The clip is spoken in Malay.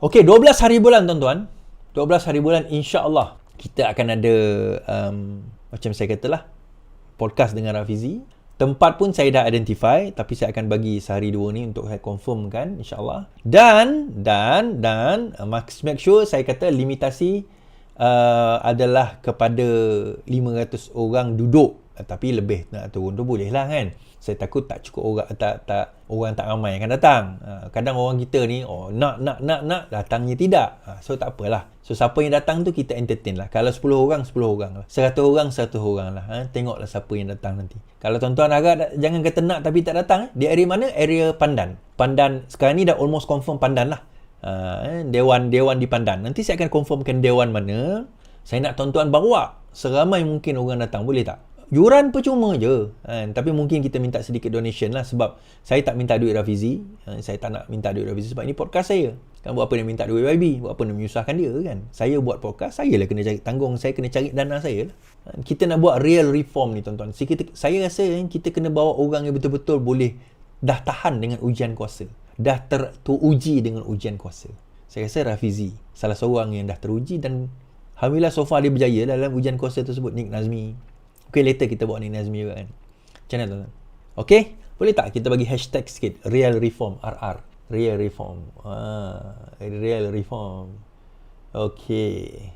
Okey, 12 hari bulan tuan-tuan. 12 hari bulan insya-Allah kita akan ada macam saya katalah podcast dengan Rafizi. Tempat pun saya dah identify, tapi saya akan bagi sehari dua ni untuk saya confirmkan insya-Allah. Dan make sure saya kata limitasi adalah kepada 500 orang duduk. Tapi lebih nak turun tu boleh lah kan. Saya takut tak cukup orang, orang tak ramai akan datang. Kadang orang kita ni nak datangnya tidak. So tak apalah. So siapa yang datang tu kita entertain lah. Kalau 10 orang 10 orang lah. 100 orang 100 orang lah. Tengoklah siapa yang datang nanti. Kalau tuan-tuan agak jangan kata nak tapi tak datang. Di area mana? Area Pandan. Pandan sekarang ni dah almost confirm Pandan lah. Dewan di Pandan. Nanti saya akan confirmkan dewan mana. Saya nak tuan-tuan bawa seramai mungkin orang datang. Boleh tak? Yuran percuma je. Tapi mungkin kita minta sedikit donation lah. Sebab saya tak minta duit Rafizi. Saya tak nak minta duit Rafizi sebab ini podcast saya. Kan buat apa nak minta duit YB? Buat apa nak menyusahkan dia kan? Saya buat podcast, saya lah kena cari tanggung. Saya kena cari dana saya lah. Kita nak buat real reform ni tuan-tuan. Saya rasa kita kena bawa orang yang betul-betul boleh dah tahan dengan ujian kuasa. Dah teruji dengan ujian kuasa. Saya rasa Rafizi salah seorang yang dah teruji dan alhamdulillah so far dia berjaya dalam ujian kuasa tersebut. Nick Nazmi. Okay, later kita bawa Nick Nazmi juga kan. Macam mana tuan-tuan? Okay? Boleh tak kita bagi hashtag sikit? Real Reform. RR. Real Reform. Real Reform. Okay.